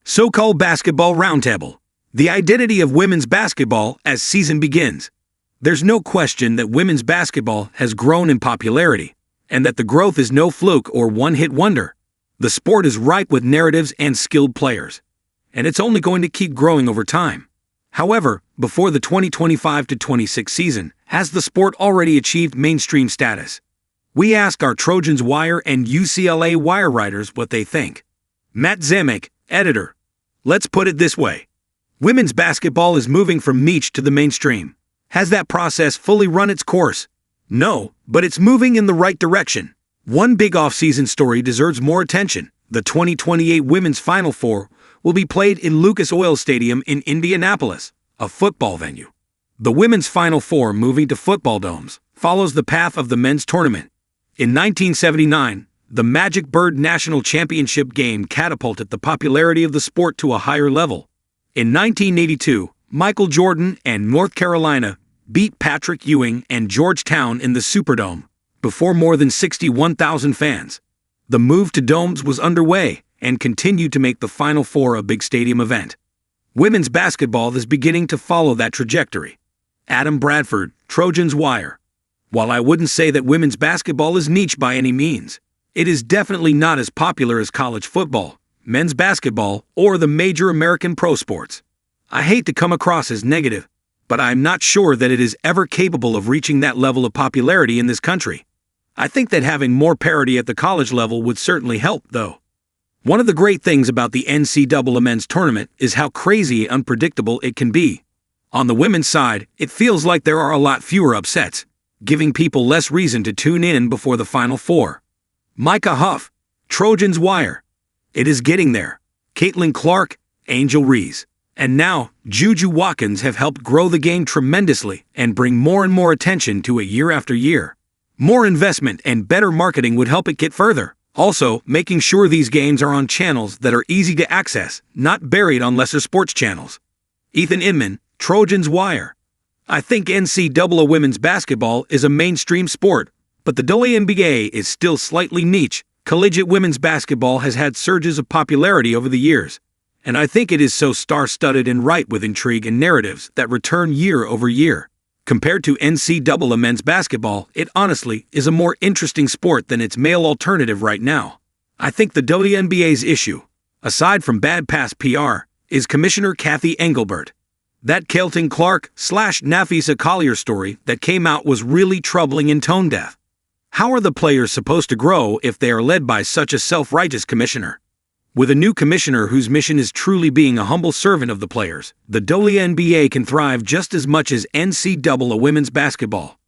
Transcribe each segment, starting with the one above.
SoCal Basketball Roundtable. The identity of women's basketball as season begins. There's no question that women's basketball has grown in popularity, and that the growth is no fluke or one-hit wonder. The sport is ripe with narratives and skilled players, and it's only going to keep growing over time. However, before the 2025-26 season, has the sport already achieved mainstream status? We ask our Trojans Wire and UCLA Wire writers what they think. Matt Zemek, editor. Let's put it this way. Women's basketball is moving from niche to the mainstream. Has that process fully run its course? No, but it's moving in the right direction. One big off-season story deserves more attention. The 2028 Women's Final Four will be played in Lucas Oil Stadium in Indianapolis, a football venue. The Women's Final Four moving to football domes follows the path of the men's tournament. In 1979, the Magic Bird National Championship game catapulted the popularity of the sport to a higher level. In 1982, Michael Jordan and North Carolina beat Patrick Ewing and Georgetown in the Superdome, before more than 61,000 fans. The move to domes was underway and continued to make the Final Four a big stadium event. Women's basketball is beginning to follow that trajectory. Adam Bradford, Trojans Wire. While I wouldn't say that women's basketball is niche by any means, it is definitely not as popular as college football, men's basketball, or the major American pro sports. I hate to come across as negative, but I'm not sure that it is ever capable of reaching that level of popularity in this country. I think that having more parity at the college level would certainly help, though. One of the great things about the NCAA men's tournament is how crazy and unpredictable it can be. On the women's side, it feels like there are a lot fewer upsets, giving people less reason to tune in before the Final Four. Micah Huff, Trojans Wire. It is getting there. Caitlin Clark, Angel Reese, and now Juju Watkins have helped grow the game tremendously and bring more and more attention to it year after year. More investment and better marketing would help it get further. Also, making sure these games are on channels that are easy to access, not buried on lesser sports channels. Ethan Inman, Trojans Wire. I think NCAA women's basketball is a mainstream sport, but the WNBA is still slightly niche. Collegiate women's basketball has had surges of popularity over the years, and I think it is so star-studded and ripe with intrigue and narratives that return year over year. Compared to NCAA men's basketball, it honestly is a more interesting sport than its male alternative right now. I think the WNBA's issue, aside from bad past PR, is Commissioner Kathy Engelbert. That Caitlin Clark/Nafisa Collier story that came out was really troubling and tone-deaf. How are the players supposed to grow if they are led by such a self-righteous commissioner? With a new commissioner whose mission is truly being a humble servant of the players, the WNBA can thrive just as much as NCAA women's basketball.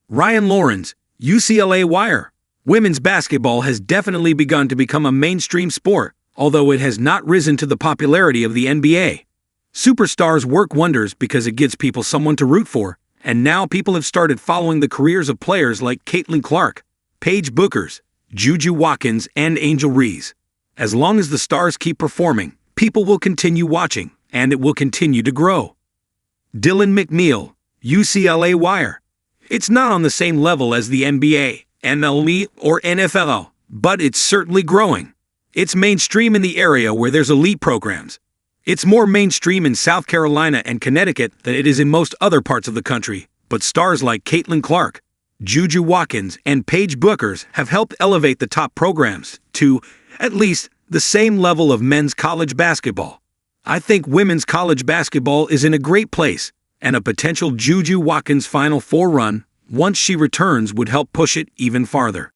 Ryan Lawrence, UCLA Wire. Women's basketball has definitely begun to become a mainstream sport, although it has not risen to the popularity of the NBA. Superstars work wonders because it gives people someone to root for, and now people have started following the careers of players like Caitlin Clark, Paige Bueckers, Juju Watkins, and Angel Reese. As long as the stars keep performing, people will continue watching, and it will continue to grow. Dylan McNeil, UCLA Wire. It's not on the same level as the NBA, MLB, or NFL, but it's certainly growing. It's mainstream in the area where there's elite programs. It's more mainstream in South Carolina and Connecticut than it is in most other parts of the country, but stars like Caitlin Clark, Juju Watkins, and Paige Bueckers have helped elevate the top programs to, at least, the same level of men's college basketball. I think women's college basketball is in a great place, and a potential Juju Watkins Final Four run, once she returns, would help push it even farther.